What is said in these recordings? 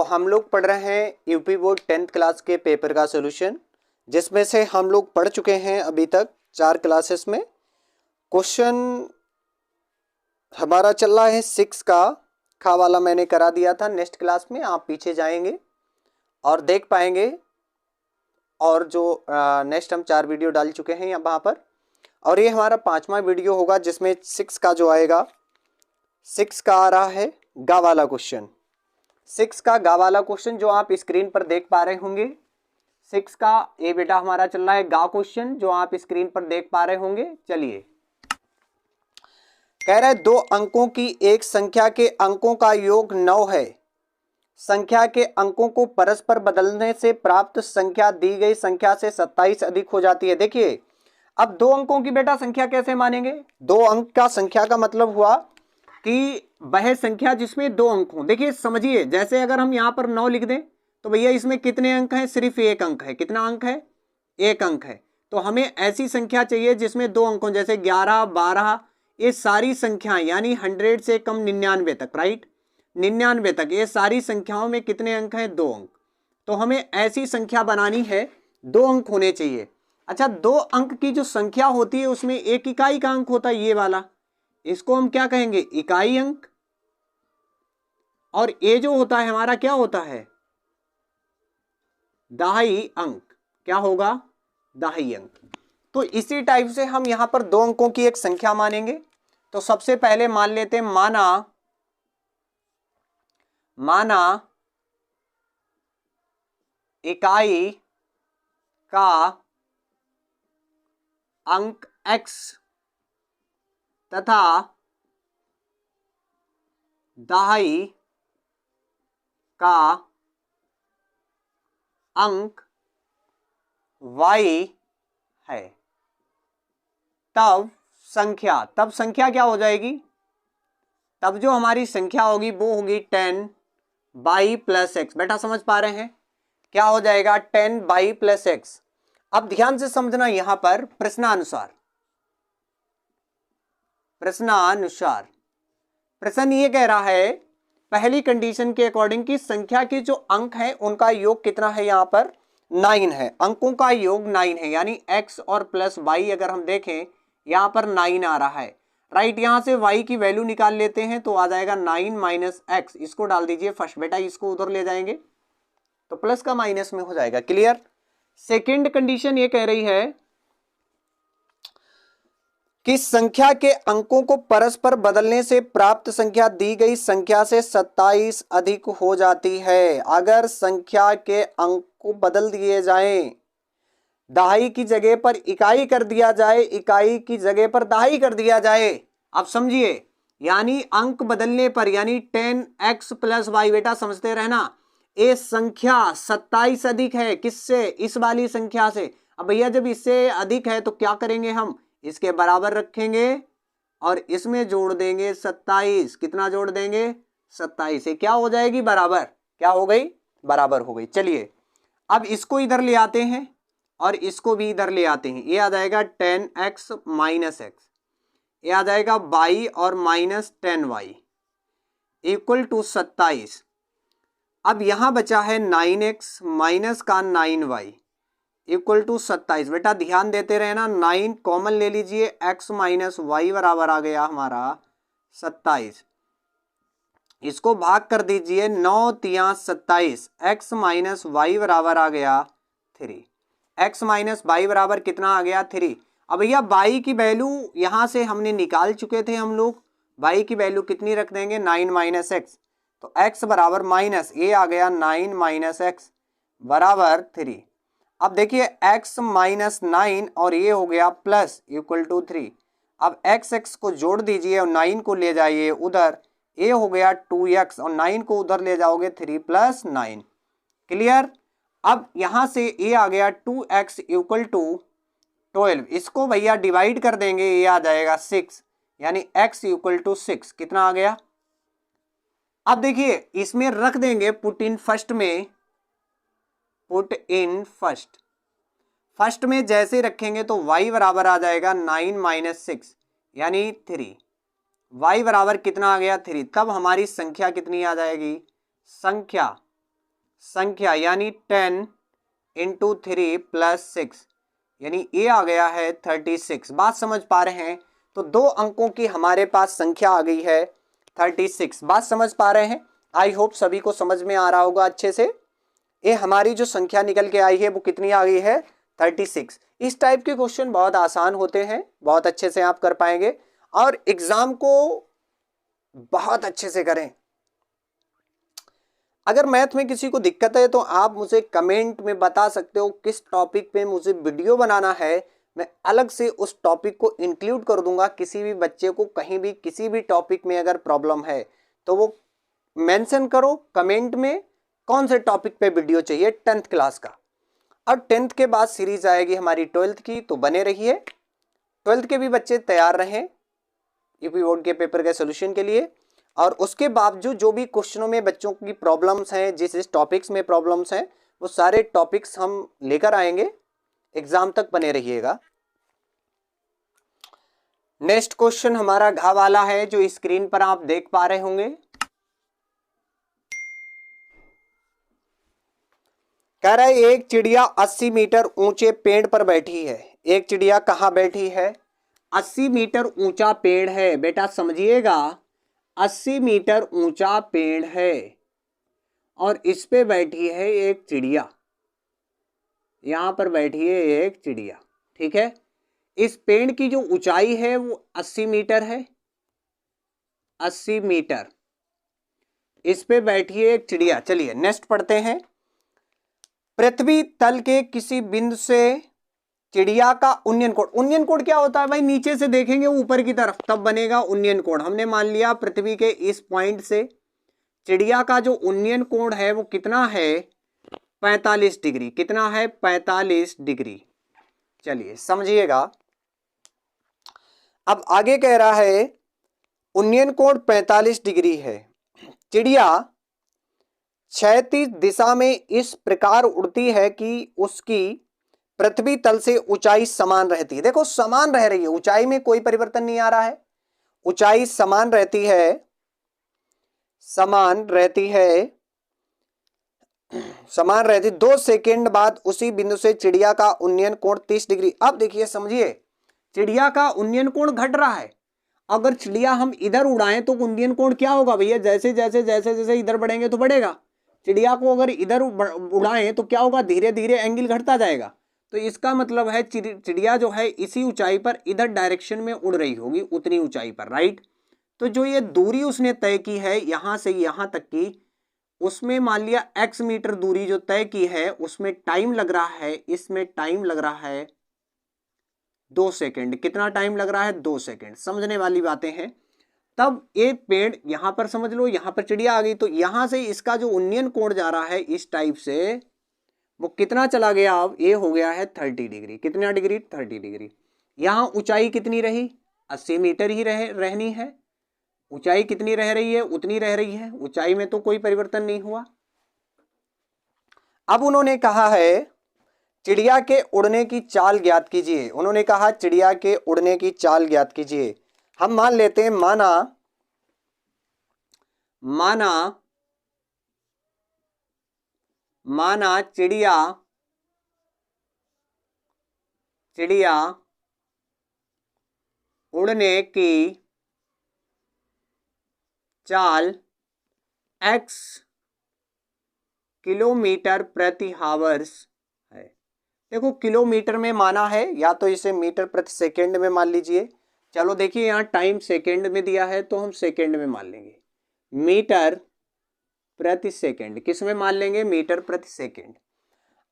हम लोग पढ़ रहे हैं यूपी बोर्ड 10th क्लास के पेपर का सॉल्यूशन, जिसमें से हम लोग पढ़ चुके हैं अभी तक 4 क्लासेस में। क्वेश्चन हमारा चल रहा है 6 का, खा वाला मैंने करा दिया था। नेक्स्ट क्लास में आप पीछे जाएंगे और देख पाएंगे, और जो नेक्स्ट हम 4 वीडियो डाल चुके हैं वहाँ पर, और ये हमारा 5वां वीडियो होगा जिसमें 6 का जो आएगा, 6 का आ रहा है गा वाला क्वेश्चन। 6 का गा वाला क्वेश्चन जो आप स्क्रीन पर देख पा रहे होंगे। 6 का ये बेटा हमारा चल रहा है गा क्वेश्चन जो आप स्क्रीन पर देख पा रहे होंगे। चलिए, कह रहा है 2 अंकों की एक संख्या के अंकों का योग 9 है। संख्या के अंकों को परस्पर बदलने से प्राप्त संख्या दी गई संख्या से 27 अधिक हो जाती है। देखिए, अब 2 अंकों की बेटा संख्या कैसे मानेंगे? 2 अंक का संख्या का मतलब हुआ कि वह संख्या जिसमें 2 अंक हों। देखिए समझिए, जैसे अगर हम यहाँ पर 9 लिख दें तो भैया इसमें कितने अंक हैं? सिर्फ 1 अंक है। कितना अंक है? 1 अंक है। तो हमें ऐसी संख्या चाहिए जिसमें 2 अंक हों, जैसे 11, 12, ये सारी संख्याएं, यानी 100 से कम 99 तक, राइट, 99 तक ये सारी संख्याओं में कितने अंक हैं? 2 अंक। तो हमें ऐसी संख्या बनानी है, 2 अंक होने चाहिए। अच्छा, 2 अंक की जो संख्या होती है उसमें एक इकाई का अंक होता है, ये वाला, इसको हम क्या कहेंगे? इकाई अंक। और ये जो होता है हमारा क्या होता है? दहाई अंक। क्या होगा? दहाई अंक। तो इसी टाइप से हम यहां पर 2 अंकों की एक संख्या मानेंगे। तो सबसे पहले मान लेते हैं, माना इकाई का अंक x तथा दहाई का अंक y है। तब संख्या क्या हो जाएगी? तब जो हमारी संख्या होगी वो होगी 10y + x। बेटा समझ पा रहे हैं? क्या हो जाएगा? 10y + x। अब ध्यान से समझना, यहां पर प्रश्नानुसार प्रश्न ये कह रहा है पहली कंडीशन के अकॉर्डिंग कि संख्या के जो अंक हैं उनका योग कितना है? यहां पर 9 है। अंकों का योग 9 है, यानी x और प्लस y अगर हम देखें यहां पर 9 आ रहा है, राइट। यहां से y की वैल्यू निकाल लेते हैं तो आ जाएगा 9 - x। इसको डाल दीजिए फर्स्ट, बेटा इसको उधर ले जाएंगे तो प्लस का माइनस में हो जाएगा। क्लियर? सेकेंड कंडीशन ये कह रही है कि संख्या के अंकों को परस्पर बदलने से प्राप्त संख्या दी गई संख्या से 27 अधिक हो जाती है। अगर संख्या के अंक को बदल दिए जाएं, दहाई की जगह पर इकाई कर दिया जाए, इकाई की जगह पर दहाई कर दिया जाए। अब समझिए, यानी अंक बदलने पर, यानी 10x + y, बेटा समझते रहना, ये संख्या 27 अधिक है। किससे? इस वाली संख्या से। अब भैया जब इससे अधिक है तो क्या करेंगे? हम इसके बराबर रखेंगे और इसमें जोड़ देंगे 27। कितना जोड़ देंगे? 27 से क्या हो जाएगी? बराबर। क्या हो गई? बराबर हो गई। चलिए, अब इसको इधर ले आते हैं और इसको भी इधर ले आते हैं। ये आ जाएगा 10x - x, ये आ जाएगा y और -10y = 27। अब यहां बचा है 9x माइनस का 9y = 27। बेटा ध्यान देते रहना, 9 कॉमन ले लीजिए, x - y बराबर आ गया हमारा 27। इसको भाग कर दीजिए, 9 × 3 = 27, x - y बराबर आ गया 3। x - y बराबर कितना आ गया? 3। अब भैया y की वैल्यू यहां से हमने निकाल चुके थे हम लोग। y की वैल्यू कितनी रख देंगे? 9 - x। तो x बराबर माइनस, ये आ गया 9 - x बराबर 3। अब देखिए x - 9 और ये हो गया प्लस = 3। अब x को जोड़ दीजिए और 9 को ले जाइए उधर, ये हो गया 2x और 9 को उधर ले जाओगे 3 + 9। क्लियर? अब यहां से ये आ गया 2x = 12। इसको भैया डिवाइड कर देंगे, ये आ जाएगा 6, यानी x = 6। कितना आ गया? अब देखिए इसमें रख देंगे पुट इन फर्स्ट में, फर्स्ट में जैसे रखेंगे तो y बराबर आ जाएगा 9 - 6 यानी 3। y बराबर कितना आ गया? 3। तब हमारी संख्या कितनी आ जाएगी? संख्या संख्या यानी 10 इंटू 3 प्लस 6 यानी ये आ गया है 36। बात समझ पा रहे हैं? तो 2 अंकों की हमारे पास संख्या आ गई है 36। बात समझ पा रहे हैं? आई होप सभी को समझ में आ रहा होगा अच्छे से। ये हमारी जो संख्या निकल के आई है वो कितनी आ गई है 36। इस टाइप के क्वेश्चन बहुत आसान होते हैं, बहुत अच्छे से आप कर पाएंगे और एग्जाम को बहुत अच्छे से करें। अगर मैथ में किसी को दिक्कत है तो आप मुझे कमेंट में बता सकते हो किस टॉपिक पे मुझे वीडियो बनाना है, मैं अलग से उस टॉपिक को इंक्लूड कर दूंगा। किसी भी बच्चे को कहीं भी किसी भी टॉपिक में अगर प्रॉब्लम है तो वो मेंशन करो कमेंट में कौन से टॉपिक पे वीडियो चाहिए 10th क्लास का। और 10th के बाद सीरीज आएगी हमारी 12th की, तो बने रहिए। 12th के भी बच्चे तैयार रहें यूपी बोर्ड के पेपर के सोल्यूशन के लिए। और उसके बावजूद जो भी क्वेश्चनों में बच्चों की प्रॉब्लम्स हैं, जिस टॉपिक्स में प्रॉब्लम्स हैं, वो सारे टॉपिक्स हम लेकर आएंगे। एग्जाम तक बने रहिएगा। नेक्स्ट क्वेश्चन हमारा घ वाला है जो स्क्रीन पर आप देख पा रहे होंगे। कह रहा है एक चिड़िया 80 मीटर ऊंचे पेड़ पर बैठी है। एक चिड़िया कहाँ बैठी है? 80 मीटर ऊंचा पेड़ है। बेटा समझिएगा, 80 मीटर ऊंचा पेड़ है और इस पे बैठी है एक चिड़िया। यहां पर बैठी है एक चिड़िया, ठीक है। इस पेड़ की जो ऊंचाई है वो 80 मीटर है, 80 मीटर। इस पे बैठी है एक चिड़िया। चलिए नेक्स्ट पढ़ते हैं। पृथ्वी तल के किसी बिंदु से चिड़िया का उन्नयन कोण। उन्नयन कोण क्या होता है भाई? नीचे से देखेंगे ऊपर की तरफ तब बनेगा उन्नयन कोण। हमने मान लिया पृथ्वी के इस पॉइंट से चिड़िया का जो उन्नयन कोण है वो कितना है? 45 डिग्री। कितना है? 45 डिग्री। चलिए समझिएगा। अब आगे कह रहा है उन्नयन कोण 45 डिग्री है। चिड़िया क्षैतिज दिशा में इस प्रकार उड़ती है कि उसकी पृथ्वी तल से ऊंचाई समान रहती है। देखो समान रह रही है, ऊंचाई में कोई परिवर्तन नहीं आ रहा है, ऊंचाई समान रहती है, समान रहती है, समान रहती। 2 सेकेंड बाद उसी बिंदु से चिड़िया का उन्नयन कोण 30 डिग्री। अब देखिए समझिए, चिड़िया का उन्नयन कोण घट रहा है। अगर चिड़िया हम इधर उड़ाएं तो उन्नयन कोण क्या होगा भैया? जैसे जैसे जैसे जैसे इधर बढ़ेंगे तो बढ़ेगा। चिड़िया को अगर इधर उड़ाएं तो क्या होगा? धीरे धीरे एंगल घटता जाएगा। तो इसका मतलब है चिड़िया जो है इसी ऊंचाई पर इधर डायरेक्शन में उड़ रही होगी, उतनी ऊंचाई पर, राइट। तो जो ये दूरी उसने तय की है यहां से यहां तक की, उसमें मान लिया x मीटर दूरी जो तय की है उसमें टाइम लग रहा है, इसमें टाइम लग रहा है 2 सेकेंड। कितना टाइम लग रहा है? 2 सेकेंड। समझने वाली बातें हैं। तब ये पेड़ यहां पर समझ लो, यहां पर चिड़िया आ गई तो यहां से इसका जो उन्नयन कोण जा रहा है इस टाइप से, वो कितना चला गया? अब ये हो गया है 30 डिग्री। कितना डिग्री? 30 डिग्री। यहां ऊंचाई कितनी रही? 80 मीटर ही रहनी है। ऊंचाई कितनी रह रही है? उतनी रह रही है। ऊंचाई में तो कोई परिवर्तन नहीं हुआ। अब उन्होंने कहा है चिड़िया के उड़ने की चाल ज्ञात कीजिए। उन्होंने कहा चिड़िया के उड़ने की चाल ज्ञात कीजिए। हम मान लेते हैं माना चिड़िया उड़ने की चाल x किलोमीटर प्रति हावर्स है। देखो किलोमीटर में माना है, या तो इसे मीटर प्रति सेकेंड में मान लीजिए। चलो देखिए यहाँ टाइम सेकेंड में दिया है तो हम सेकेंड में मान लेंगे। मीटर प्रति सेकेंड किस में मान लेंगे? मीटर प्रति सेकेंड।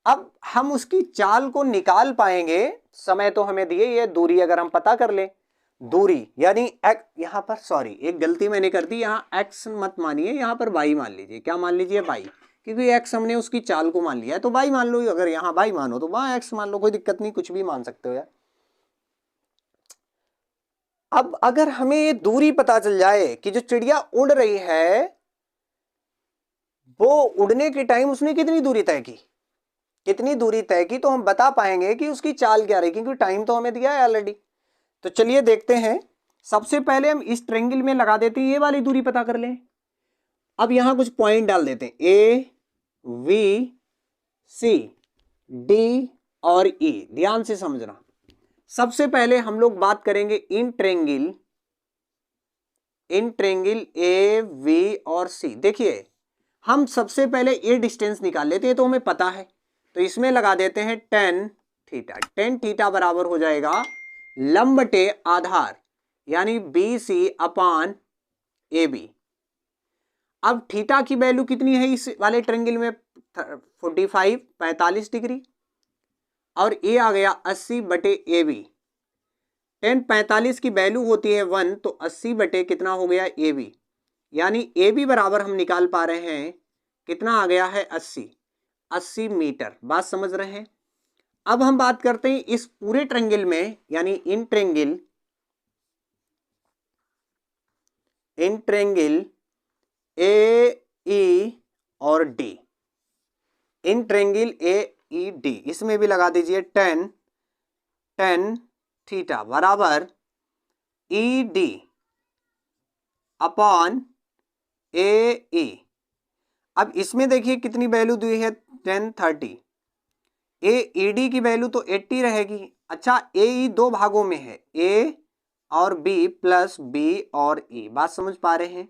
अब हम उसकी चाल को निकाल पाएंगे। समय तो हमें दिए, ये दूरी अगर हम पता कर लें, दूरी यानी यहाँ पर सॉरी एक गलती मैंने कर दी, यहाँ x मत मानिए, यहाँ पर y मान लीजिए। क्या मान लीजिए? y, क्योंकि x हमने उसकी चाल को मान लिया है तो y मान लो। अगर यहाँ y मानो तो वहां x मान लो, कोई दिक्कत नहीं, कुछ भी मान सकते हो यार। अब अगर हमें ये दूरी पता चल जाए कि जो चिड़िया उड़ रही है वो उड़ने के टाइम उसने कितनी दूरी तय की, कितनी दूरी तय की, तो हम बता पाएंगे कि उसकी चाल क्या रही, क्योंकि टाइम तो हमें दिया है ऑलरेडी। तो चलिए देखते हैं। सबसे पहले हम इस ट्रायंगल में लगा देते हैं, ये वाली दूरी पता कर लें। अब यहां कुछ पॉइंट डाल देते हैं, A वी सी डी और ई। ध्यान से समझना। सबसे पहले हम लोग बात करेंगे इन ट्रेंगल ए वी और सी। देखिए हम सबसे पहले ए डिस्टेंस निकाल लेते हैं, तो हमें पता है, तो इसमें लगा देते हैं टेन थीटा। टेन थीटा बराबर हो जाएगा लंब बटे आधार यानी B C upon A B. अब थीटा की वैल्यू कितनी है इस वाले ट्रेंगल में? 45 डिग्री, और ए आ गया 80 बटे ए बी। टेन 45 की वैल्यू होती है 1, तो 80 बटे कितना हो गया ए बी, यानी ए बी बराबर हम निकाल पा रहे हैं कितना आ गया है 80 मीटर। बात समझ रहे हैं? अब हम बात करते हैं इस पूरे ट्रेंगल में, यानी इन ट्रेंगल ए ई और डी। इन ट्रेंगल ए ई डी, इसमें भी लगा दीजिए टेन थीटा बराबर ई डी अपॉन ए ई। अब इसमें देखिए कितनी वैल्यू दी है 1030। ए ई डी की वैल्यू तो 80 रहेगी। अच्छा ए ई दो भागों में है, ए और बी प्लस बी और ई। बात समझ पा रहे हैं?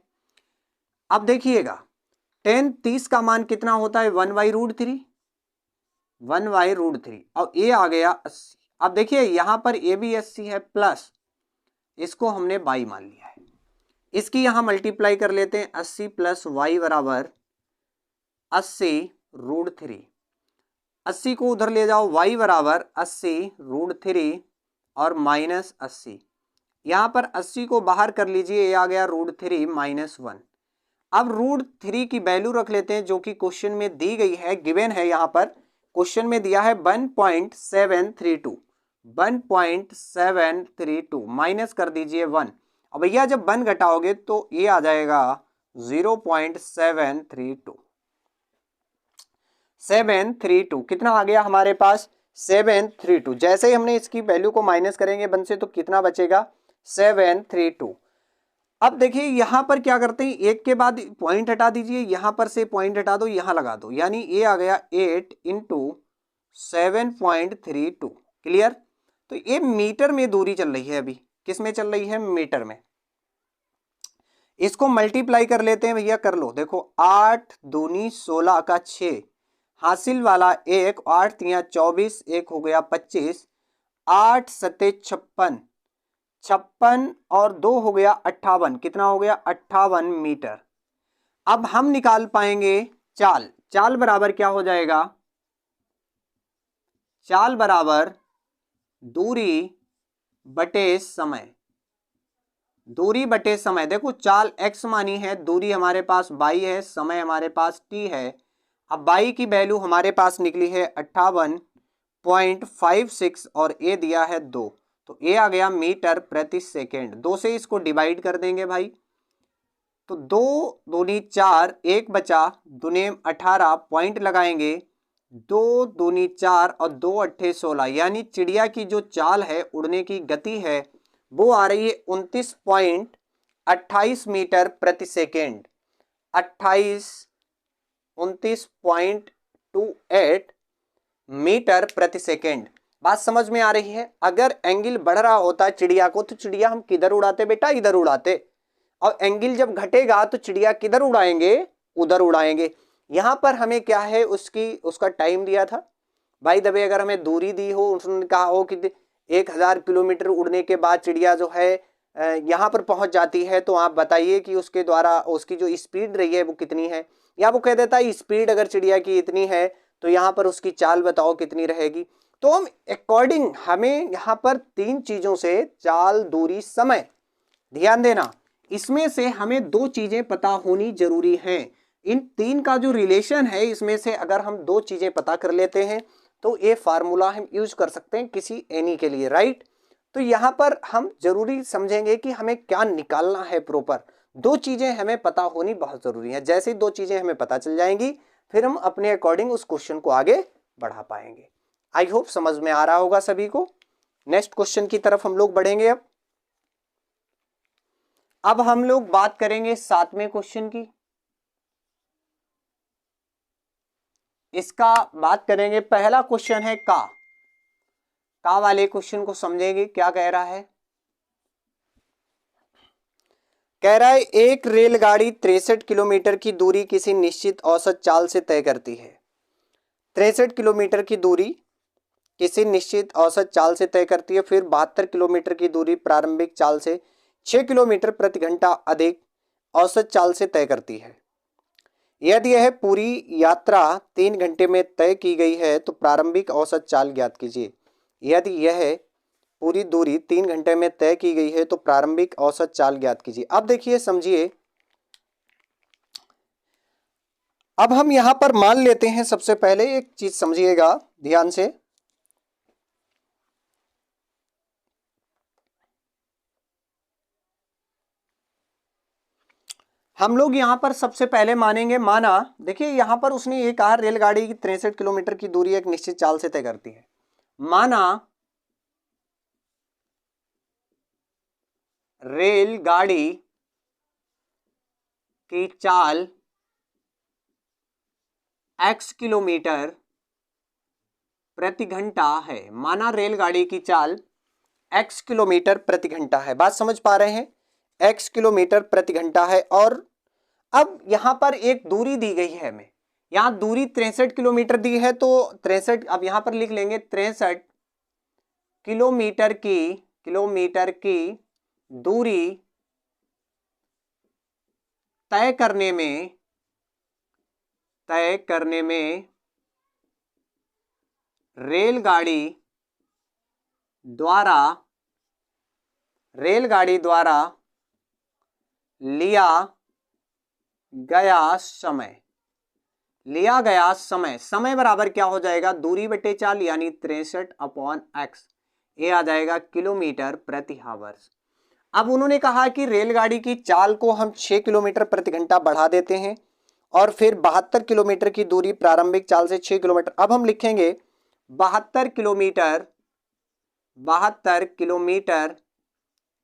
अब देखिएगा 10 का मान कितना होता है 1/√3 और ए आ गया 80। अब देखिए यहां पर ए भी 80 है, प्लस इसको हमने y मान लिया है, इसकी यहां मल्टीप्लाई कर लेते हैं। 80 प्लस y बराबर 80√3। 80 को उधर ले जाओ, y बराबर 80√3 और माइनस 80। यहां पर 80 को बाहर कर लीजिए, ये आ गया √3 माइनस 1। अब √3 की वैल्यू रख लेते हैं जो कि क्वेश्चन में दी गई है, गिवन है। यहां पर क्वेश्चन में दिया है 1.732 माइनस कर दीजिए 1। अब भैया जब 1 घटाओगे तो ये आ जाएगा 0.732। कितना आ गया हमारे पास 732। जैसे ही हमने इसकी वैल्यू को माइनस करेंगे 1 से तो कितना बचेगा 732। अब देखिए यहां पर क्या करते हैं, एक के बाद पॉइंट हटा दीजिए, यहां पर से पॉइंट हटा दो, यहां लगा दो, यानी ये आ गया 8 इंटू 7.32। क्लियर? तो ये मीटर में दूरी चल रही है, अभी किस में चल रही है? मीटर में। इसको मल्टीप्लाई कर लेते हैं भैया, कर लो। देखो 8 दूनी 16 का 6 हासिल वाला 1, 8 तिया 24, 1 हो गया 25, 8 सत्ते 56, 56 और 2 हो गया 58। कितना हो गया 58 मीटर। अब हम निकाल पाएंगे चाल बराबर क्या हो जाएगा? चाल बराबर दूरी बटे समय। दूरी बटे समय। देखो चाल x मानी है, दूरी हमारे पास y है, समय हमारे पास t है। अब y की वैल्यू हमारे पास निकली है 58.56 और a दिया है 2, तो a आ गया मीटर प्रति सेकेंड। 2 से इसको डिवाइड कर देंगे भाई, तो 2 दूनी 4, 1 बचा, दुने 18 पॉइंट लगाएंगे, 2 दूनी 4 और 2 अट्ठे 16, यानी चिड़िया की जो चाल है, उड़ने की गति है, वो आ रही है 29.28 मीटर प्रति सेकेंड। 29.28 मीटर प्रति सेकेंड। बात समझ में आ रही है? अगर एंगल बढ़ रहा होता चिड़िया को, तो चिड़िया हम किधर उड़ाते बेटा? इधर उड़ाते। और एंगल जब घटेगा तो चिड़िया किधर उड़ाएंगे? उधर उड़ाएंगे। यहां पर हमें क्या है, उसका टाइम दिया था भाई दबे। अगर हमें दूरी दी हो, उसने कहा हो कि 1000 किलोमीटर उड़ने के बाद चिड़िया जो है यहाँ पर पहुंच जाती है, तो आप बताइए कि उसके द्वारा उसकी जो स्पीड रही है वो कितनी है। या वो कह देता है स्पीड अगर चिड़िया की इतनी है तो यहाँ पर उसकी चाल बताओ कितनी रहेगी। तो हम अकॉर्डिंग हमें यहाँ पर 3 चीजों से, चाल, दूरी, समय, ध्यान देना, इसमें से हमें 2 चीजें पता होनी जरूरी हैं। इन 3 का जो रिलेशन है, इसमें से अगर हम 2 चीजें पता कर लेते हैं तो ये फार्मूला हम यूज कर सकते हैं किसी एनी के लिए, राइट। तो यहां पर हम जरूरी समझेंगे कि हमें क्या निकालना है प्रॉपर। 2 चीजें हमें पता होनी बहुत जरूरी है। जैसे ही 2 चीजें हमें पता चल जाएंगी, फिर हम अपने अकॉर्डिंग उस क्वेश्चन को आगे बढ़ा पाएंगे। आई होप समझ में आ रहा होगा सभी को। नेक्स्ट क्वेश्चन की तरफ हम लोग बढ़ेंगे। अब हम लोग बात करेंगे 7वें क्वेश्चन की। इसका बात करेंगे। पहला क्वेश्चन है का वाले क्वेश्चन को समझेंगे क्या कह रहा है। कह रहा है एक रेलगाड़ी 63 किलोमीटर की दूरी किसी निश्चित औसत चाल से तय करती है। 63 किलोमीटर की दूरी किसी निश्चित औसत चाल से तय करती है। फिर 72 किलोमीटर की दूरी प्रारंभिक चाल से 6 किलोमीटर प्रति घंटा अधिक औसत चाल से तय करती है। यदि यह पूरी यात्रा 3 घंटे में तय की गई है तो प्रारंभिक औसत चाल ज्ञात कीजिए। यदि यह पूरी दूरी 3 घंटे में तय की गई है तो प्रारंभिक औसत चाल ज्ञात कीजिए। अब देखिए समझिए, अब हम यहां पर मान लेते हैं, सबसे पहले एक चीज समझिएगा ध्यान से। हम लोग यहां पर सबसे पहले मानेंगे, माना देखिए यहां पर उसने ये कहा रेलगाड़ी की 63 किलोमीटर की दूरी एक निश्चित चाल से तय करती है। माना रेलगाड़ी की चाल x किलोमीटर प्रति घंटा है। माना रेलगाड़ी की चाल x किलोमीटर प्रति घंटा है। बात समझ पा रहे हैं, x किलोमीटर प्रति घंटा है। और अब यहां पर एक दूरी दी गई है हमें, यहां दूरी 63 किलोमीटर दी है तो 63, अब यहां पर लिख लेंगे 63 किलोमीटर की दूरी तय करने में रेलगाड़ी द्वारा लिया गया समय बराबर क्या हो जाएगा, दूरी बटे चाल यानी 63/x, ये आ जाएगा किलोमीटर प्रति हावर्स। अब उन्होंने कहा कि रेलगाड़ी की चाल को हम 6 किलोमीटर प्रति घंटा बढ़ा देते हैं और फिर 72 किलोमीटर की दूरी प्रारंभिक चाल से 6 किलोमीटर। अब हम लिखेंगे 72 किलोमीटर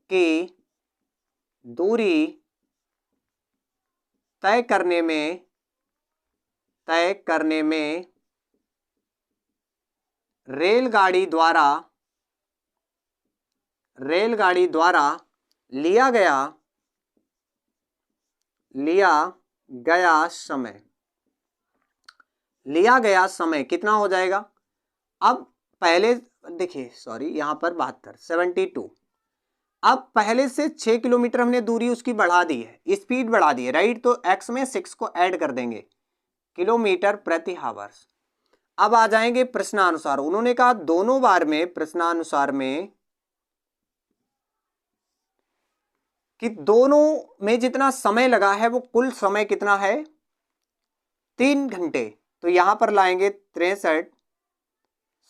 की दूरी तय करने में रेलगाड़ी द्वारा लिया गया समय कितना हो जाएगा। अब पहले देखिए, सॉरी यहां पर 72, अब पहले से 6 किलोमीटर हमने दूरी उसकी बढ़ा दी है, स्पीड बढ़ा दी है, राइट। तो x में 6 को ऐड कर देंगे, किलोमीटर प्रति हावर्स। अब आ जाएंगे प्रश्नानुसार। उन्होंने कहा दोनों बार में प्रश्नानुसार में कि दोनों में जितना समय लगा है वो कुल समय कितना है, 3 घंटे। तो यहां पर लाएंगे 63,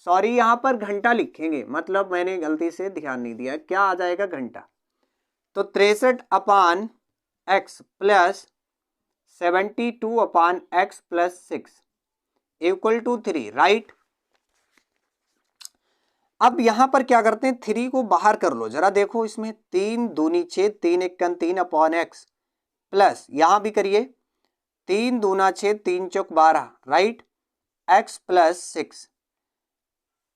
सॉरी यहां पर घंटा लिखेंगे, मतलब मैंने गलती से ध्यान नहीं दिया, क्या आ जाएगा घंटा। तो 63/x plus 72/x plus 6 equal to 3, right. अब यहां पर क्या करते हैं, 3 को बाहर कर लो जरा, देखो इसमें 3 दूनी 6, 3 1 3/x प्लस यहां भी करिए 3 दूना 6, 3 चौक 12, right, x plus 6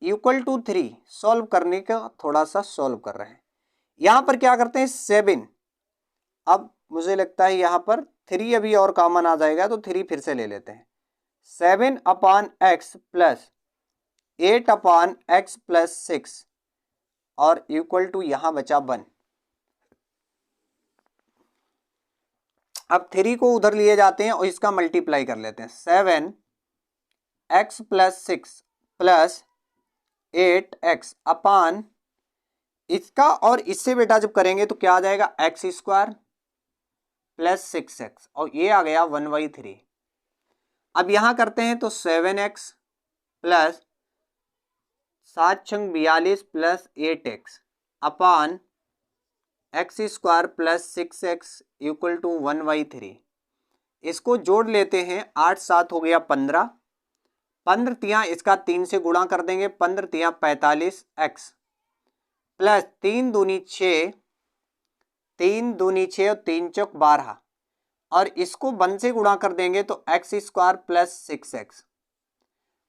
equal to 3। Solve करने का थोड़ा सा सॉल्व कर रहे हैं। यहां पर क्या करते हैं 7, अब मुझे लगता है यहां पर 3 अभी और कॉमन आ जाएगा तो 3 फिर से ले लेते हैं। 7/x प्लस 8/x प्लस 6 और इक्वल टू यहां बचा 1। अब 3 को उधर लिए जाते हैं और इसका मल्टीप्लाई कर लेते हैं। 7x प्लस 6 प्लस 8x अपान इसका, और इससे बेटा जब करेंगे तो क्या आ जाएगा, x स्क्वायर प्लस 6x और ये आ गया 1/3। अब यहां करते हैं तो 7x plus 7×42 plus 8x upon x square plus 6x equal to 1/3। इसको जोड़ लेते हैं, 8 7 हो गया 15, 15 तिया इसका 3 से गुणा कर देंगे, 15 तिया 45x प्लस 3 दूनी 6, 3 दूनी 6 और 3 चौक 12 और इसको 1 से गुणा कर देंगे तो x स्क्वायर प्लस 6x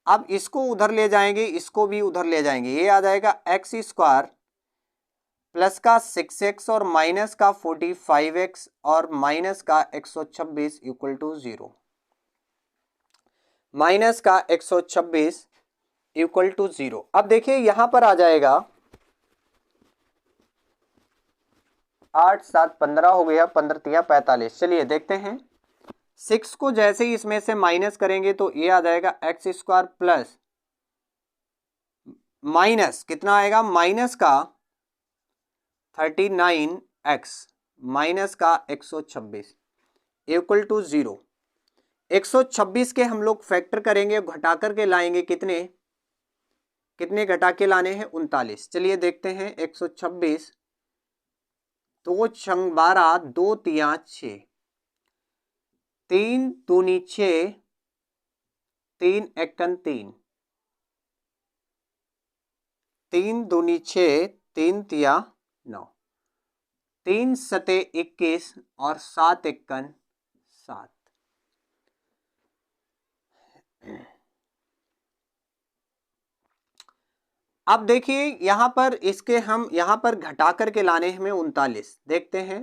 अब इसको उधर ले जाएंगे, इसको भी उधर ले जाएंगे, ये आ जाएगा एक्स स्क्वायर प्लस का 6x और माइनस का 45x और माइनस का 126 इक्वल टू 0, माइनस का 126 इक्वल टू 0। अब देखिए यहां पर आ जाएगा 8 7 15 हो गया, 15 तिया 45। चलिए देखते हैं, 6 को जैसे ही इसमें से माइनस करेंगे तो ये आ जाएगा एक्स स्क्वायर प्लस माइनस कितना आएगा, माइनस का 39x माइनस का 126 इक्वल टू 0। 126 के हम लोग फैक्टर करेंगे, घटा करके लाएंगे, कितने कितने घटा के लाने हैं, 39। चलिए देखते हैं, 126 2 छंग 12 2 तिया 6, 3 दूनी 6, 3 एकन 3, 3 दूनी 6, 3 तिया 9, 3 सते 21 और 7 एकन 7। अब देखिए यहां पर इसके हम यहां पर घटा करके लाने हमें 39। देखते हैं,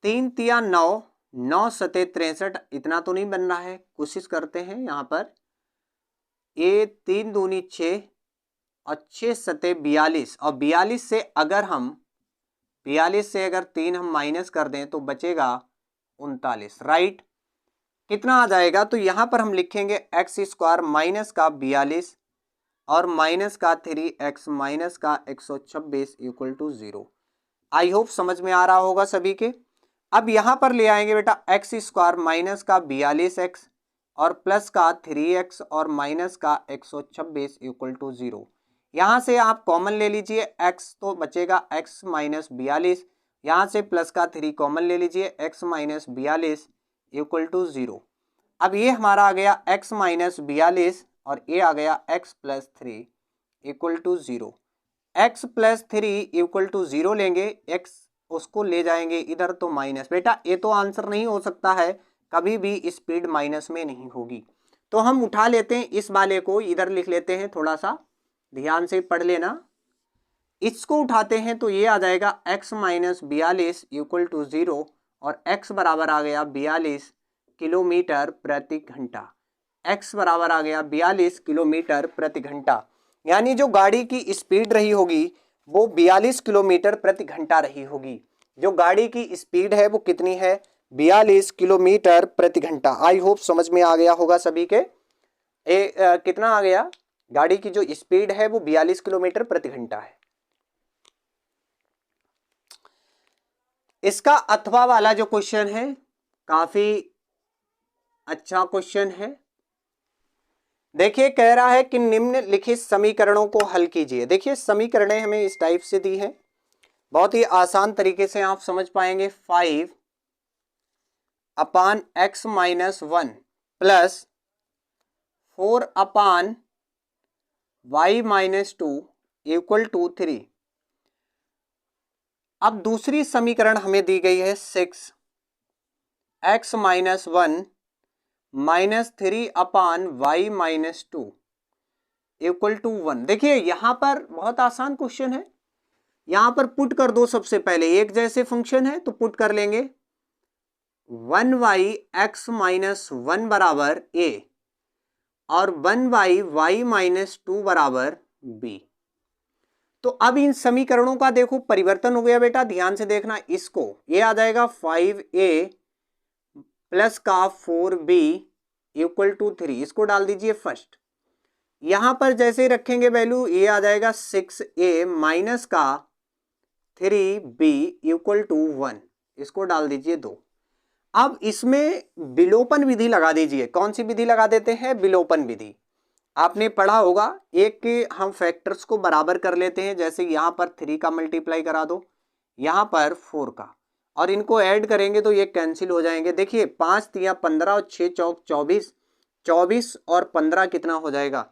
3 तिया 9, 9 सते 63, इतना तो नहीं बन रहा है, कोशिश करते हैं यहां पर, ये 3 दूनी 6 और 6 सते 42 और 42 से अगर हम 3 हम माइनस कर दें तो बचेगा 39, राइट। कितना आ जाएगा, तो यहां पर हम लिखेंगे एक्स स्क्वायर माइनस का 42 और माइनस का 3x माइनस का 126 इक्वल टू 0। आई होप समझ में आ रहा होगा सभी के। अब यहां पर ले आएंगे बेटा एक्स स्क्वायर माइनस का 42x और प्लस का 3x और माइनस का 126 इक्वल टू 0। यहां से आप कॉमन ले लीजिए, x तो बचेगा x माइनस 42, यहां से प्लस का 3 कॉमन ले लीजिए, x माइनस 42 इक्वल टू 0। अब ये हमारा आ गया x माइनस 42 और ये आ गया x plus 3 equal to 0। x plus 3 equal to 0 लेंगे, x उसको ले जाएंगे इधर तो माइनस। बेटा ये तो आंसर नहीं हो सकता है, कभी भी स्पीड माइनस में नहीं होगी, तो हम उठा लेते हैं इस वाले को, इधर लिख लेते हैं, थोड़ा सा ध्यान से पढ़ लेना। इसको उठाते हैं तो ये आ जाएगा x माइनस 42 इक्वल टू 0 और x बराबर आ गया 42 किलोमीटर प्रति घंटा। x बराबर आ गया 42 किलोमीटर प्रति घंटा, यानी जो गाड़ी की स्पीड रही होगी वो 42 किलोमीटर प्रति घंटा रही होगी। जो गाड़ी की स्पीड है वो कितनी है, 42 किलोमीटर प्रति घंटा। आई होप समझ में आ गया होगा सभी के। कितना आ गया, गाड़ी की जो स्पीड है वो 42 किलोमीटर प्रति घंटा है। इसका अथवा वाला जो क्वेश्चन है काफी अच्छा क्वेश्चन है। देखिए कह रहा है कि निम्नलिखित समीकरणों को हल कीजिए। देखिए समीकरणें हमें इस टाइप से दी है, बहुत ही आसान तरीके से आप समझ पाएंगे। 5 upon x minus 1 plus 4 upon y minus 2 equal to 3। अब दूसरी समीकरण हमें दी गई है 6 x minus 1 minus 3 upon Y minus 2 equal to 1। देखिए यहां पर बहुत आसान क्वेश्चन है, यहां पर पुट कर दो। सबसे पहले एक जैसे फंक्शन है तो पुट कर लेंगे, 1y x माइनस 1 बराबर a और 1y y माइनस 2 बराबर b। तो अब इन समीकरणों का देखो परिवर्तन हो गया बेटा, ध्यान से देखना। इसको ये आ जाएगा 5a प्लस का 4b इक्वल टू 3, इसको डाल दीजिए फर्स्ट। यहां पर जैसे रखेंगे वैल्यू, ये आ जाएगा 6a माइनस का 3b इक्वल टू 1, इसको डाल दीजिए 2। अब इसमें विलोपन विधि लगा दीजिए। कौन सी विधि लगा देते हैं, विलोपन विधि। आपने पढ़ा होगा, एक के हम फैक्टर्स को बराबर कर लेते हैं, जैसे यहां पर 3 का मल्टीप्लाई करा दो, यहां पर 4 का, और इनको ऐड करेंगे तो ये कैंसिल हो जाएंगे। देखिए 5 तिया 15 और 6 चौक 24, 24 और 15 कितना हो जाएगा,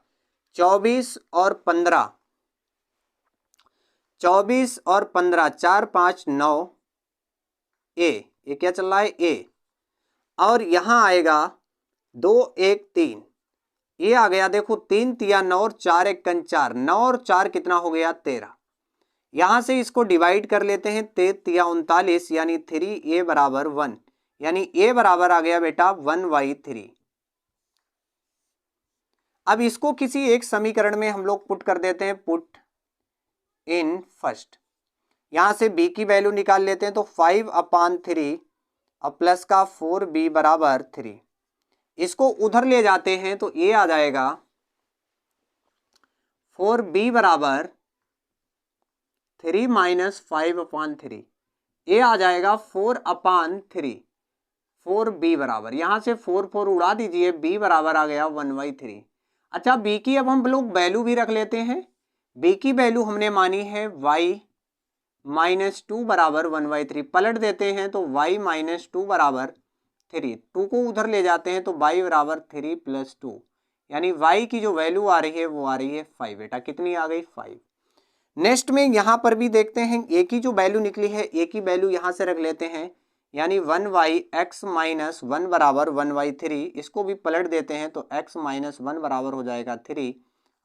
24 और 15, 24 और 15, 4 5 9 ये क्या चल रहा है, ए, और यहां आएगा 2 1 3, ये आ गया, देखो 3 तिया 9 और 4 एक 4, 9 और 4 कितना हो गया 13। यहां से इसको डिवाइड कर लेते हैं, 3 तिया 39 यानी 3 ए बराबर 1, यानी ए बराबर आ गया बेटा 1/3। अब इसको किसी एक समीकरण में हम लोग पुट कर देते हैं, पुट इन फर्स्ट। यहां से b की वैल्यू निकाल लेते हैं, तो 5/3 और प्लस का 4b बराबर 3। इसको उधर ले जाते हैं तो a आ जाएगा 4b बराबर 3 माइनस 5/3, a आ जाएगा 4/3, 4b बराबर, यहां से 4 उड़ा दीजिए, b बराबर आ गया 1/3। अच्छा, b की अब हम लोग वैल्यू भी रख लेते हैं। b की वैल्यू हमने मानी है y -2 बराबर 1/3, पलट देते हैं तो y -2 बराबर 3, 2 को उधर ले जाते हैं तो y बराबर 3 + 2, यानी y की जो वैल्यू आ रही है वो आ रही है 5। बेटा कितनी आ गई 5। नेक्स्ट में यहां पर भी देखते हैं, a की जो वैल्यू निकली है, a की वैल्यू यहां से रख लेते हैं, यानी 1/x - 1 बराबर 1/3। इसको भी पलट देते हैं तो x - 1 बराबर हो जाएगा 3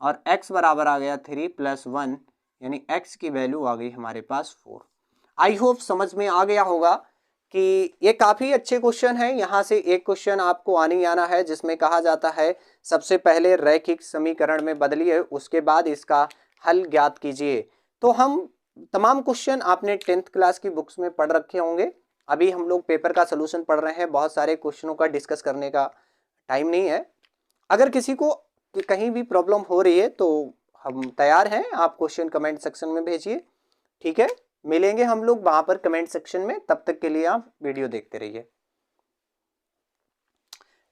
और x बराबर आ गया 3 + 1, यानी x की वैल्यू आ गई हमारे पास 4। आई होप समझ में आ गया होगा कि ये काफ़ी अच्छे क्वेश्चन हैं। यहाँ से एक क्वेश्चन आपको आनी आना है जिसमें कहा जाता है सबसे पहले रैखिक समीकरण में बदलिए, उसके बाद इसका हल ज्ञात कीजिए। तो हम तमाम क्वेश्चन आपने 10th क्लास की बुक्स में पढ़ रखे होंगे। अभी हम लोग पेपर का सलूशन पढ़ रहे हैं, बहुत सारे क्वेश्चनों का डिस्कस करने का टाइम नहीं है। अगर किसी को कहीं भी प्रॉब्लम हो रही है तो हम तैयार हैं, आप क्वेश्चन कमेंट सेक्शन में भेजिए, ठीक है। मिलेंगे हम लोग वहां पर कमेंट सेक्शन में, तब तक के लिए आप वीडियो देखते रहिए।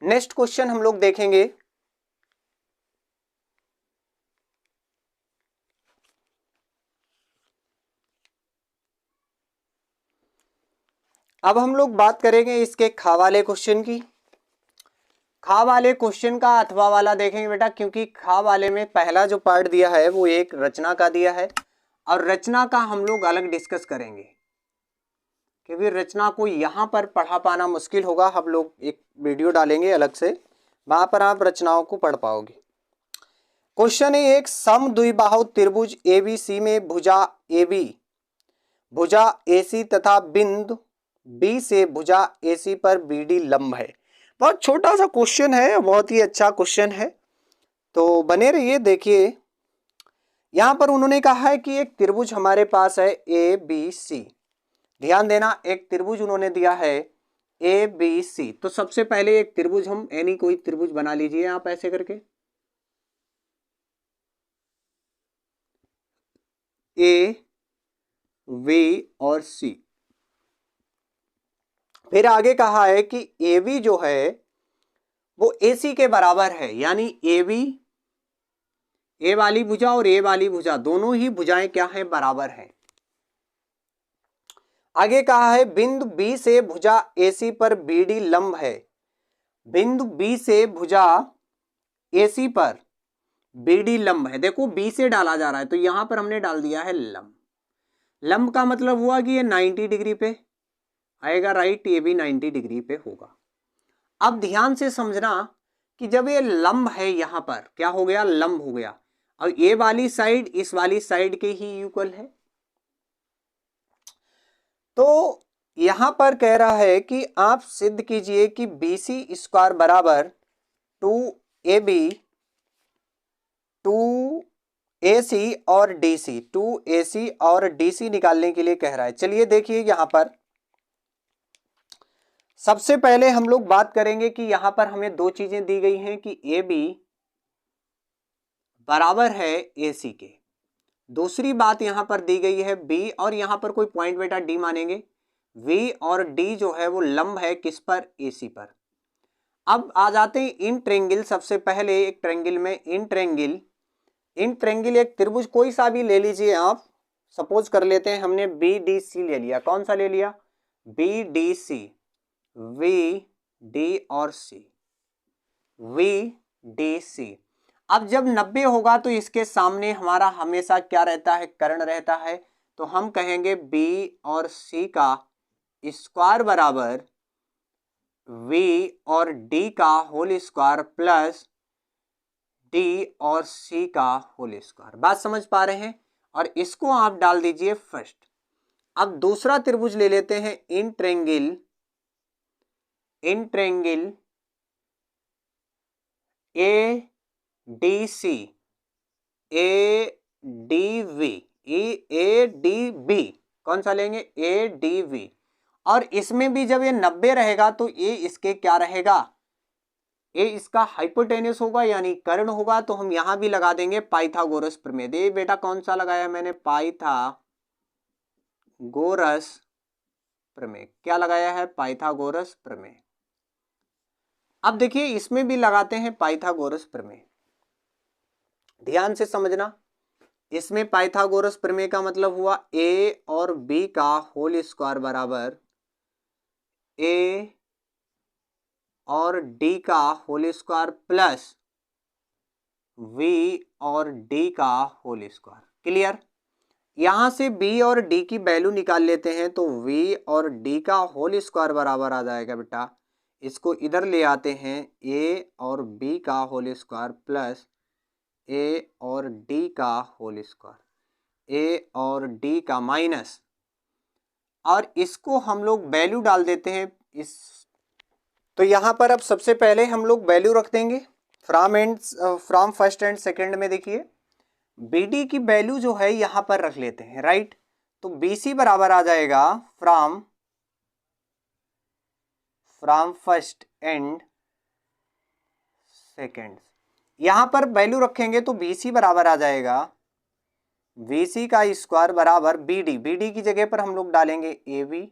नेक्स्ट क्वेश्चन हम लोग देखेंगे, अब हम लोग बात करेंगे इसके खा वाले क्वेश्चन की। खा वाले क्वेश्चन का अथवा वाला देखेंगे बेटा, क्योंकि खा वाले में पहला जो पार्ट दिया है वो एक रचना का दिया है और रचना का हम लोग अलग डिस्कस करेंगे, क्योंकि रचना को यहाँ पर पढ़ा पाना मुश्किल होगा। हम लोग एक वीडियो डालेंगे अलग से, वहां पर आप रचनाओं को पढ़ पाओगे। क्वेश्चन है, एक सम द्विबाहु त्रिभुज ABC में भुजा AB, भुजा AC तथा बिंदु B से भुजा AC पर BD लंब है। बहुत छोटा सा क्वेश्चन है, बहुत ही अच्छा क्वेश्चन है, तो बने रहिए। देखिए यहां पर उन्होंने कहा है कि एक त्रिभुज हमारे पास है ABC, ध्यान देना, एक त्रिभुज उन्होंने दिया है ABC। तो सबसे पहले एक त्रिभुज, हम एनी कोई त्रिभुज बना लीजिए आप ऐसे करके, A, V और C। फिर आगे कहा है कि AB जो है वो AC के बराबर है, यानी AB, A वाली भुजा और A वाली भुजा दोनों ही भुजाएं क्या है, बराबर है। आगे कहा है बिंदु B से भुजा AC पर BD लंब है, बिंदु B से भुजा AC पर BD लंब है। देखो B से डाला जा रहा है तो यहां पर हमने डाल दिया है लंब। लंब का मतलब हुआ कि ये 90 डिग्री पे आएगा, राइट, ये भी 90 डिग्री पे होगा। अब ध्यान से समझना कि जब ये लंब है, यहां पर क्या हो गया, लंब हो गया, और ये वाली साइड इस वाली साइड के ही इक्वल है। तो यहां पर कह रहा है कि आप सिद्ध कीजिए कि BC² बराबर 2AB 2AC और DC, 2AC और DC निकालने के लिए कह रहा है। चलिए देखिए, यहां पर सबसे पहले हम लोग बात करेंगे कि यहां पर हमें दो चीजें दी गई हैं कि AB बराबर है AC के। दूसरी बात यहां पर दी गई है B, और यहां पर कोई पॉइंट बेटा D मानेंगे, V और D जो है वो लंब है किस पर, AC पर। अब आ जाते हैं इन ट्रेंगल। सबसे पहले एक ट्रेंगल में इन ट्रेंगल एक त्रिभुज कोई सा भी ले लीजिए आप। सपोज कर लेते हैं हमने BDC ले लिया, कौन सा ले लिया, BDC, VD और C, VDC। अब जब 90 होगा तो इसके सामने हमारा हमेशा क्या रहता है, कर्ण रहता है, तो हम कहेंगे B और C का स्क्वायर बराबर V और D का होल स्क्वायर प्लस डी और सी का होल स्क्वायर। बात समझ पा रहे हैं? और इसको आप डाल दीजिए फर्स्ट। अब दूसरा त्रिभुज ले लेते हैं, in triangle A D C, A D V, A D B, कौन सा लेंगे? A D V. और इसमें भी जब ये 90 रहेगा तो ये इसके क्या रहेगा? ये इसका हाइपोटेन्यूस होगा यानी कर्ण होगा। तो हम यहां भी लगा देंगे पाइथागोरस प्रमेय। दे बेटा कौन सा लगाया मैंने? पाइथागोरस प्रमेय। क्या लगाया है? पाइथागोरस प्रमेय। अब देखिए इसमें भी लगाते हैं पाइथागोरस प्रमेय। ध्यान से समझना, इसमें पाइथागोरस प्रमेय का मतलब हुआ ए और बी का होल स्क्वायर बराबर ए और डी का होल स्क्वायर प्लस वी और डी का होल स्क्वायर। क्लियर? यहां से बी और डी की वैल्यू निकाल लेते हैं तो वी और डी का होल स्क्वायर बराबर आ जाएगा बेटा, इसको इधर ले आते हैं, ए और बी का होल स्क्वायर प्लस ए और डी का होल स्क्वायर, ए और डी का माइनस, और इसको हम लोग वैल्यू डाल देते हैं इस। तो यहां पर अब सबसे पहले हम लोग वैल्यू रख देंगे फ्रॉम फर्स्ट एंड सेकंड में। देखिए BD की वैल्यू जो है यहां पर रख लेते हैं, राइट। तो BC बराबर आ जाएगा फ्रॉम फर्स्ट एंड सेकंड। यहां पर वैल्यू रखेंगे तो BC बराबर आ जाएगा VC का स्क्वायर बराबर BD की जगह पर हम लोग डालेंगे AB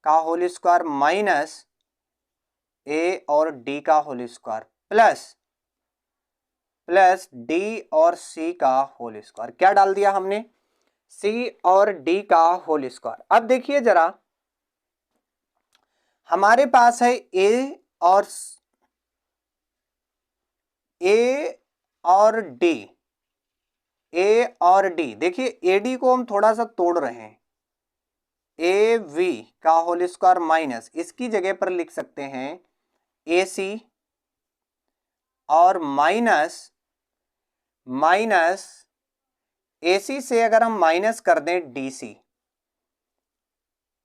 का होल स्क्वायर माइनस ए और डी का होल स्क्वायर प्लस डी और सी का होल स्क्वायर। क्या डाल दिया हमने? सी और डी का होल स्क्वायर। अब देखिए जरा, हमारे पास है ए और डी। देखिए एडी को हम थोड़ा सा तोड़ रहे हैं, ए वी का होल स्क्वायर माइनस, इसकी जगह पर लिख सकते हैं ए सी और माइनस AC से अगर हम माइनस कर दें DC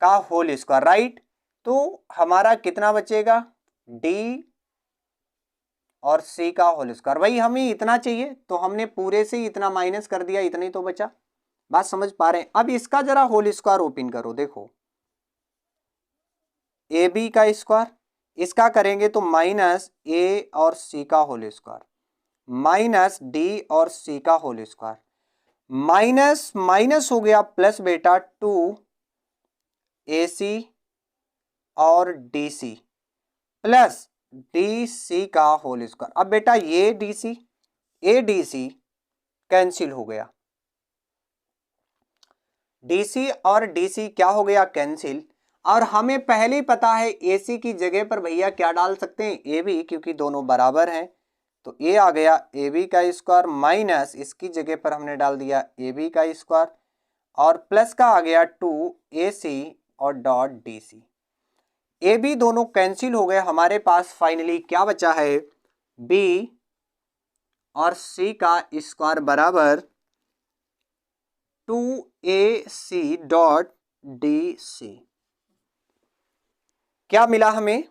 का होल स्क्वायर, राइट। तो हमारा कितना बचेगा? D और C का होल स्क्वायर। वही हमें इतना चाहिए तो हमने पूरे से इतना माइनस कर दिया, इतना ही तो बचा। बात समझ पा रहे हैं? अब इसका जरा होल स्क्वायर ओपन करो, देखो AB का स्क्वायर, इसका करेंगे तो माइनस A और C का होल स्क्वायर माइनस D और C का होल स्क्वायर, माइनस माइनस हो गया प्लस बेटा 2AC और DC प्लस DC का होल स्क्वायर। अब बेटा ये DC कैंसिल हो गया, DC और DC क्या हो गया? कैंसिल। और हमें पहले ही पता है AC की जगह पर भैया क्या डाल सकते हैं? AB, क्योंकि दोनों बराबर हैं। तो ये आ गया AB का स्क्वायर माइनस इसकी जगह पर हमने डाल दिया AB का स्क्वायर और प्लस का आ गया 2AC और डॉट DC। AB दोनों कैंसिल हो गए, हमारे पास फाइनली क्या बचा है? B और C का स्क्वायर बराबर 2AC डॉट DC। क्या मिला हमें?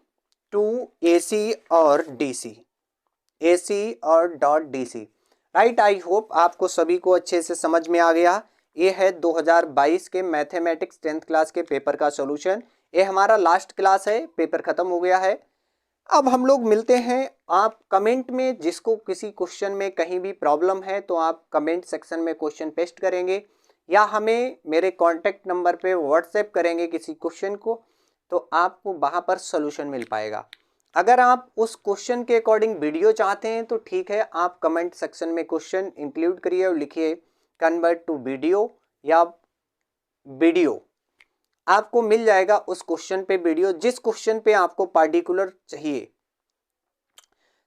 2AC और DC, AC और dot DC, right. I hope आपको सभी को अच्छे से समझ में आ गया। ये है 2022 के मैथमेटिक्स 10th क्लास के पेपर का सॉल्यूशन। ये हमारा लास्ट क्लास है, पेपर खत्म हो गया है। अब हम लोग मिलते हैं। आप कमेंट में जिसको किसी क्वेश्चन में कहीं भी प्रॉब्लम है तो आप कमेंट सेक्शन में क्वेश्चन पेस्ट करेंगे या हमें मेरे कॉन्टैक्ट नंबर पे व्हाट्सएप करेंगे किसी क्वेश्चन को, तो आपको वहाँ पर सोल्यूशन मिल पाएगा। अगर आप उस क्वेश्चन के अकॉर्डिंग वीडियो चाहते हैं तो ठीक है, आप कमेंट सेक्शन में क्वेश्चन इंक्लूड करिए और लिखिए कन्वर्ट टू वीडियो या वीडियो, आपको मिल जाएगा उस क्वेश्चन पे वीडियो जिस क्वेश्चन पे आपको पार्टिकुलर चाहिए।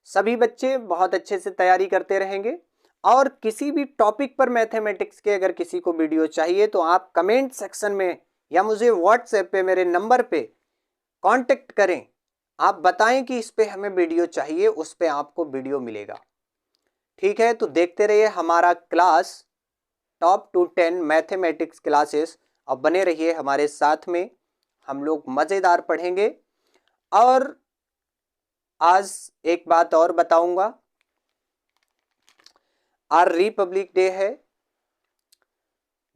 सभी बच्चे बहुत अच्छे से तैयारी करते रहेंगे और किसी भी टॉपिक पर मैथमेटिक्स के अगर किसी को वीडियो चाहिए तो आप कमेंट सेक्शन में या मुझे व्हाट्सएप पे मेरे नंबर पे कांटेक्ट करें। आप बताएं कि इस पे हमें वीडियो चाहिए, उस पे आपको वीडियो मिलेगा। ठीक है, तो देखते रहिए हमारा class top to 10 mathematics classes. अब बने रहिए हमारे साथ में, हम लोग मज़ेदार पढ़ेंगे। और आज एक बात और बताऊंगा, आज रिपब्लिक डे है।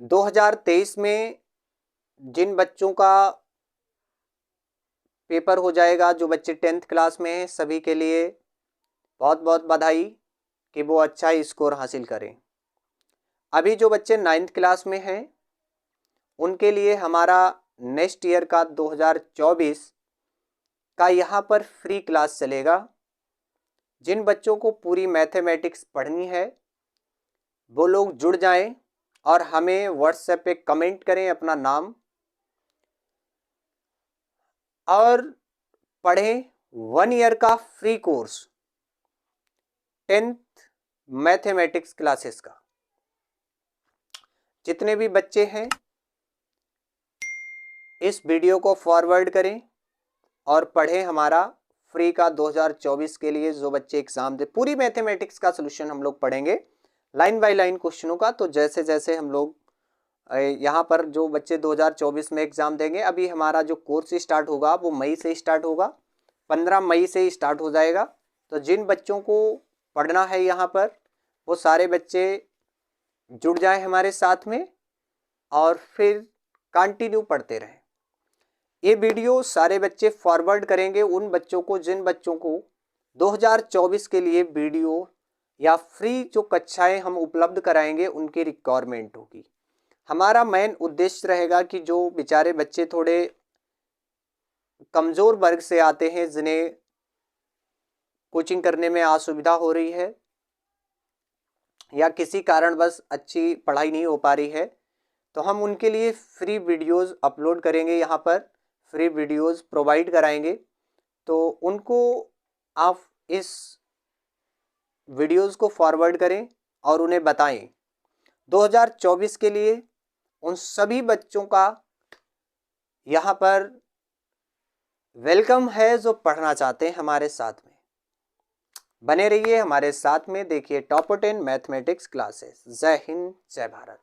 2023 में जिन बच्चों का पेपर हो जाएगा, जो बच्चे 10th क्लास में हैं, सभी के लिए बहुत बहुत बधाई कि वो अच्छा स्कोर हासिल करें। अभी जो बच्चे 9th क्लास में हैं उनके लिए हमारा नेक्स्ट ईयर का 2024 का यहाँ पर फ्री क्लास चलेगा। जिन बच्चों को पूरी मैथमेटिक्स पढ़नी है वो लोग जुड़ जाएं और हमें व्हाट्सएप पे कमेंट करें अपना नाम और पढ़ें 1 ईयर का free course 10th mathematics classes का। जितने भी बच्चे हैं इस वीडियो को फॉरवर्ड करें और पढ़ें हमारा फ्री का 2024 के लिए। जो बच्चे एग्जाम दे, पूरी मैथमेटिक्स का सलूशन हम लोग पढ़ेंगे लाइन बाय लाइन क्वेश्चनों का। तो जैसे जैसे हम लोग यहाँ पर जो बच्चे 2024 में एग्जाम देंगे, अभी हमारा जो कोर्स स्टार्ट होगा वो मई से स्टार्ट होगा, 15 मई से स्टार्ट हो जाएगा। तो जिन बच्चों को पढ़ना है यहाँ पर वो सारे बच्चे जुड़ जाएं हमारे साथ में और फिर कंटिन्यू पढ़ते रहें। ये वीडियो सारे बच्चे फॉरवर्ड करेंगे उन बच्चों को जिन बच्चों को 2024 के लिए वीडियो या फ्री जो कक्षाएं हम उपलब्ध कराएंगे उनकी रिक्वायरमेंट होगी। हमारा मेन उद्देश्य रहेगा कि जो बेचारे बच्चे थोड़े कमज़ोर वर्ग से आते हैं, जिन्हें कोचिंग करने में असुविधा हो रही है या किसी कारणवश अच्छी पढ़ाई नहीं हो पा रही है, तो हम उनके लिए फ्री वीडियोस अपलोड करेंगे, यहाँ पर फ्री वीडियोस प्रोवाइड कराएंगे। तो उनको आप इस वीडियोस को फॉरवर्ड करें और उन्हें बताएं 2024 के लिए उन सभी बच्चों का यहाँ पर वेलकम है जो पढ़ना चाहते हैं हमारे साथ में। बने रहिए हमारे साथ में, देखिए टॉप 10 मैथमेटिक्स क्लासेस। जय हिंद, जय भारत।